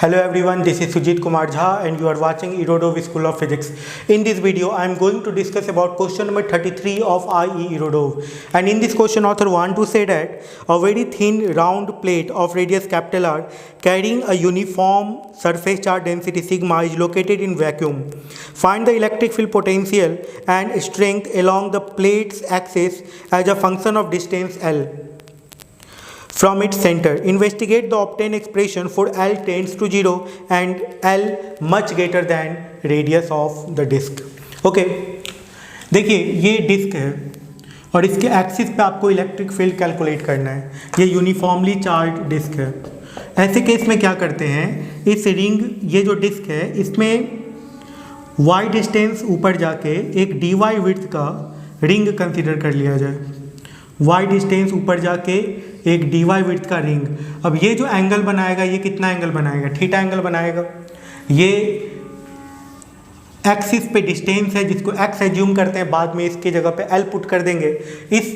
Hello everyone, this is Sujit Kumar Jha and you are watching Irodov School of Physics. In this video, I am going to discuss about question number 33 of IE Irodov. And in this question, author want to say that a very thin round plate of radius capital R carrying a uniform surface charge density sigma is located in vacuum. Find the electric field potential and strength along the plate's axis as a function of distance L from its center. Investigate the obtained expression for L tends to 0 and L much greater than radius of the disk. Okay देखिए ये disc है और इसके axis पे आपको electric field calculate करना है. ये यूनिफॉर्मली चार्ज डिस्क है. ऐसे केस में क्या करते हैं, इस रिंग ये जो डिस्क है इसमें y डिस्टेंस ऊपर जाके एक dy विड्थ का रिंग कंसीडर कर लिया जाए. y डिस्टेंस ऊपर जाके एक dy विड्थ का रिंग. अब ये जो एंगल बनाएगा ये कितना एंगल बनाएगा, थीटा एंगल बनाएगा. ये एक्सिस पे डिस्टेंस है जिसको x एज्यूम करते हैं, बाद में इसकी जगह पे l पुट कर देंगे. इस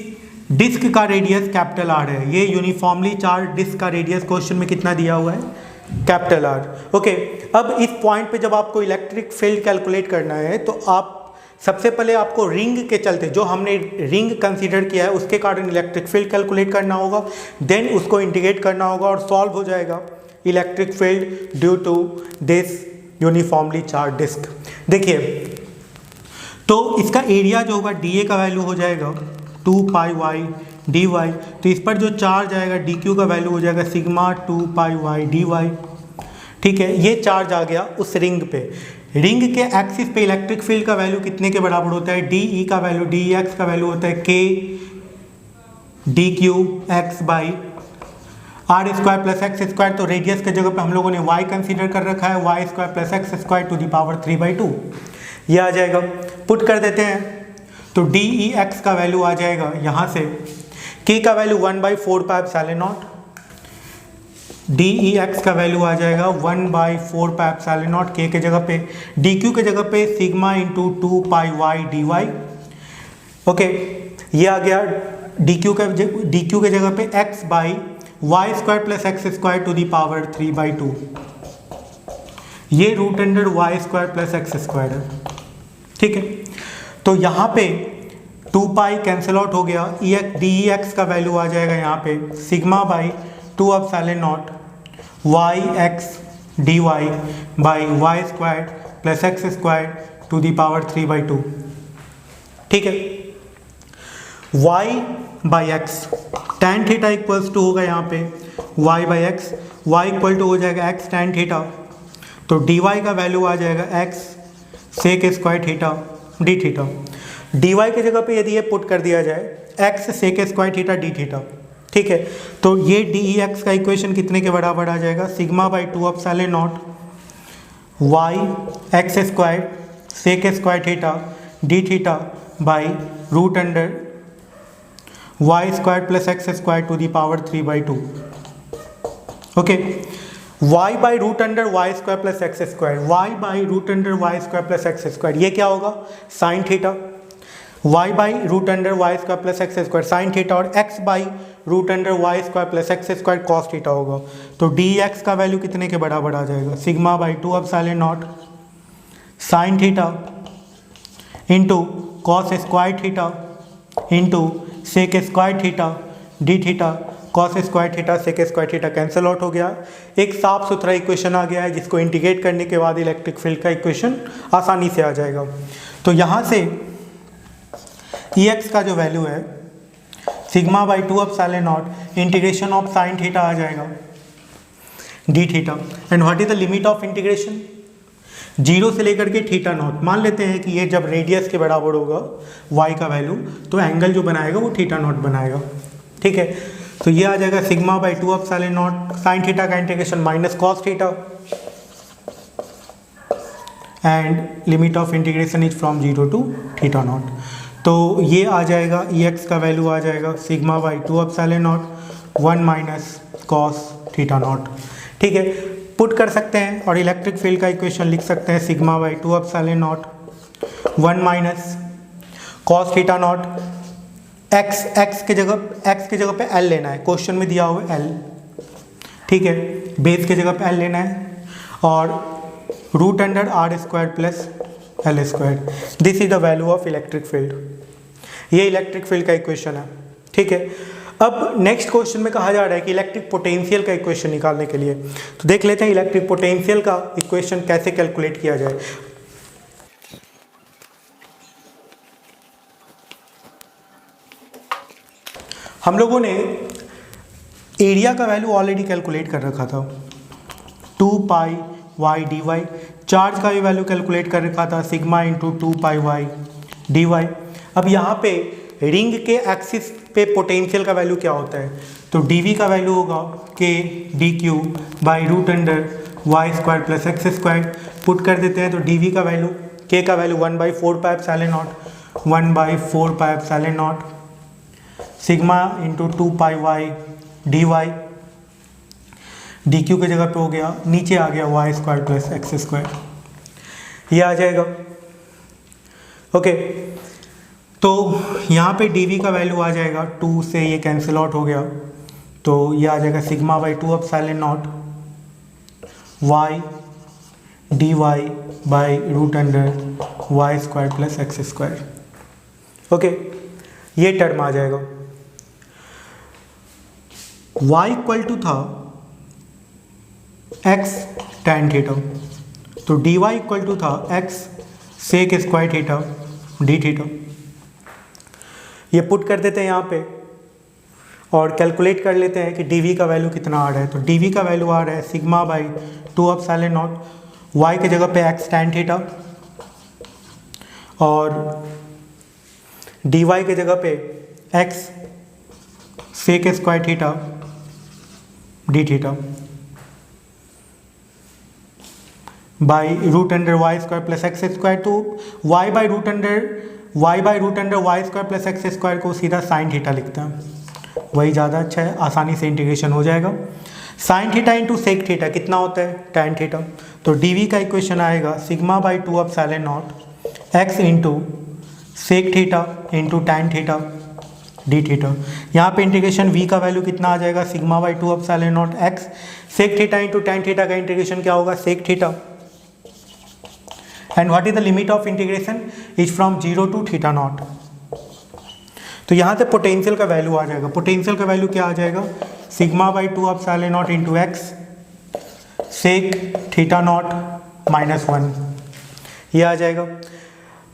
डिस्क का रेडियस कैपिटल R है. ये यूनिफॉर्मली चार्ज डिस्क का रेडियस क्वेश्चन में कितना दिया हुआ है, कैपिटल R. ओके अब इस पॉइंट पे जब आपको इलेक्ट्रिक फील्ड कैलकुलेट करना है तो आप सबसे पहले आपको रिंग के चलते जो हमने रिंग कंसीडर किया है उसके कारण इलेक्ट्रिक फील्ड कैलकुलेट करना होगा. देन उसको इंटीग्रेट करना होगा और सॉल्व हो जाएगा electric field due to this uniformly charge disc. देखिए तो इसका एरिया जो होगा dA का वैल्यू हो जाएगा 2 पाई वाई dy. तो इस पर जो चार्ज आएगा dq का वैल्यू हो जाएगा सिग्मा 2 पाई वाई dy. ठीक है, ये चार्ज आ गया उस रिंग पे. रिंग के एक्सिस पे इलेक्ट्रिक फील्ड का वैल्यू कितने के बराबर होता है, dE का वैल्यू dEx का वैल्यू होता है k dq x by r square plus x square. तो रेडियस के जगह पे हम लोगों ने y कंसीडर कर रखा है, y square plus x square to the power 3/2. ये आ जाएगा, पुट कर देते हैं तो dEx का वैल्यू आ जाएगा यहाँ से k का value 1/4 pi epsilon not. dEx का वैल्यू आ जाएगा 1/4 पाई एप्सिलॉन नॉट. k के जगह पे dq के जगह पे sigma into 2 pi y dy. Okay ये आ गया dq के जगह पे x by y square plus x square to the power 3/2. ये root under y square plus x square है. ठीक है, तो यहाँ पे 2 पाई कैंसिल आउट हो गया. dEx का वैल्यू आ जाएगा यहाँ पे sigma by 2 epsilon naught y x d y by y square plus x square to the power 3/2. ठीक है, y by x tan theta equals to होगा यहाँ पे y by x. y equal to हो जाएगा x टैन थीटा. तो dy का value आ जाएगा x sec square theta d theta. dy की जगह पे यदि ये पुट कर दिया जाए x sec square theta d theta. ठीक है, तो ये dEx का इक्वेशन कितने के बराबर आ जाएगा, sigma by 2 epsilon naught y x square sec square theta d theta by root under y square plus x square to the power 3/2. Okay, y by root under y square plus x square, y by root under y square plus x square, ये क्या होगा sine theta. y by root under y square plus x square sine theta और x by root under y square plus x square cos theta होगा. तो dx का value कितने के बराबर आ जाएगा, sigma by 2 epsilon not sine theta into cos square theta into sec square theta d theta cos square theta sec square theta cancel out हो गया. एक साफ सुथरा इक्वेशन आ गया है जिसको इंटीग्रेट करने के बाद इलेक्ट्रिक फील्ड का इक्वेशन आसानी से आ जाएगा. तो यहाँ से Ex का जो वैल्यू है sigma by 2 epsilon not integration of sine theta आ जाएगा d theta. And what is the limit of integration, 0 से लेकर के थीटा नॉट. मान लेते हैं कि ये जब रेडियस के बराबर होगा y का वैल्यू तो एंगल जो बनाएगा वो थीटा नॉट बनाएगा. ठीक है, तो ये आ जाएगा sigma by 2 epsilon not sine theta का integration minus cos theta and limit of integration is from 0 to theta not. तो ये आ जाएगा Ex का वैल्यू आ जाएगा sigma by 2 epsilon not 1 minus cos theta not. ठीक है, पुट कर सकते हैं और इलेक्ट्रिक फील्ड का इक्वेशन लिख सकते हैं sigma by 2 epsilon not 1 minus cos theta not. x के जगह पे l लेना है, क्वेश्चन में दिया हुआ है l. ठीक है, बेस के जगह पे l लेना है और root under r square plus l square. This is the value of electric field. ये इलेक्ट्रिक फील्ड का इक्वेशन है, ठीक है। अब नेक्स्ट क्वेश्चन में कहा जा रहा है कि इलेक्ट्रिक पोटेंशियल का इक्वेशन निकालने के लिए, तो देख लेते हैं इलेक्ट्रिक पोटेंशियल का इक्वेशन कैसे कैलकुलेट किया जाए। हम लोगों ने एरिया का वैल्यू ऑलरेडी कैलकुलेट कर रखा था, 2 pi y d Y. Charge का भी वैल्यू कैलकुलेट कर रखा था, sigma into 2 pi y d Y. अब यहाँ पे रिंग के एक्सिस पे पोटेंशियल का वैल्यू क्या होता है, तो dv का वैल्यू होगा k d q by root under y square plus x square. Put कर देते हैं तो dv का वैल्यू, k का value 1/4 pi epsilon naught, 1/4 pi epsilon naught sigma into 2 pi y d y. D q की जगह पे हो गया, नीचे आ गया y square plus x square, ये आ जाएगा। ओके, तो यहाँ पे dv का वैल्यू आ जाएगा, 2 से ये कैंसिल आउट हो गया, तो ये आ जाएगा sigma by 2 epsilon naught y d y by root under y square plus x square. Okay, ये टर्म आ जाएगा। y इक्वल टू था x tan थीटा, तो dy इक्वल टू था x sec square theta d theta. ये put कर देते हैं यहाँ पे और कैलकुलेट कर लेते हैं कि dv का वैल्यू कितना आ रहा है। तो dv का वैल्यू आ रहा है sigma by 2 epsilon naught, y के जगह पे x tan थीटा और dy के जगह पे x sec square theta d theta by root under y square plus x square. तो y by root under y square plus x square को सीधा साइन थीटा लिखते हैं, वही ज़्यादा अच्छा है, आसानी से इंटीग्रेशन हो जाएगा। Sine theta into sec theta कितना होता है, टैन थीटा। तो dv का इक्वेशन आएगा sigma by 2 epsilon not x into sec theta into tan theta d theta. यहाँ पे इंटीग्रेशन v का वैल्यू कितना आ जाएगा, sigma by 2 epsilon not x sec theta into tan theta का इंटीग्रेशन क्या होगा, sec theta. And what is the limit of integration, is from 0 to theta not. तो यहाँ से पोटेंशियल का वैल्यू आ जाएगा, पोटेंशियल का वैल्यू क्या आ जाएगा, sigma by 2 epsilon not into x sec theta not minus 1, ये आ जाएगा।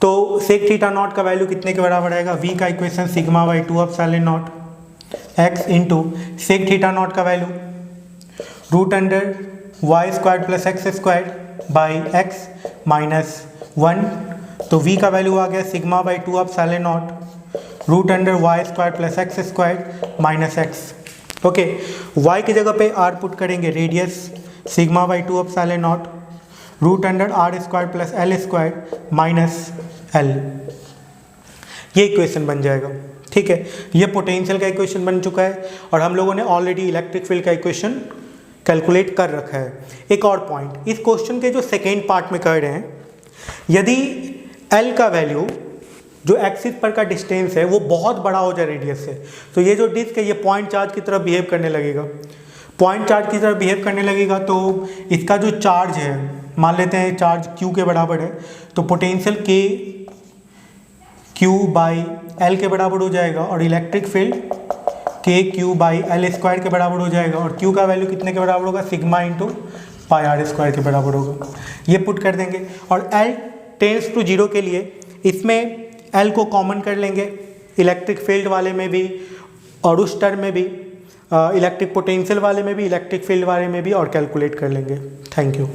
तो सेक थीटा नॉट का वैल्यू कितने के बराबर आएगा, v का equation sigma by 2 epsilon not x into sec theta not का value root under y square plus x square by x minus 1। तो v का वैल्यू आ गया sigma by 2 epsilon not root under y square plus x square minus x. Okay, y की जगह पे r put करेंगे, radius sigma by 2 epsilon not root under r square plus l square minus l, ये equation बन जाएगा। ठीक है, ये पोटेंशियल का इक्वेशन बन चुका है और हम लोगों ने ऑलरेडी इलेक्ट्रिक फील्ड का इक्वेशन कैलकुलेट कर रखा है। एक और पॉइंट, इस क्वेश्चन के जो सेकेंड पार्ट में कह रहे हैं, यदि एल का वैल्यू जो एक्सिस पर का डिस्टेंस है वो बहुत बड़ा हो जाए रेडियस से, तो ये जो डिस्क है ये पॉइंट चार्ज की तरफ बिहेव करने लगेगा। पॉइंट चार्ज की तरफ बिहेव करने लगेगा तो इसका जो चार्ज है, मान लेते हैं चार्ज q के बराबर है, तो potential k q by L के बराबर हो जाएगा और electric field k q by L square के बराबर हो जाएगा। और q का वैल्यू कितने के बराबर होगा, sigma into pi R square के बराबर होगा। ये पुट कर देंगे और l टेंड्स टू 0 के लिए इसमें l को कॉमन कर लेंगे, इलेक्ट्रिक फील्ड वाले में भी और उस टर्म में भी, इलेक्ट्रिक पोटेंशियल वाले में भी, इलेक्ट्रिक फील्ड वाले में भी, और कैलकुलेट कर लेंगे। Thank you.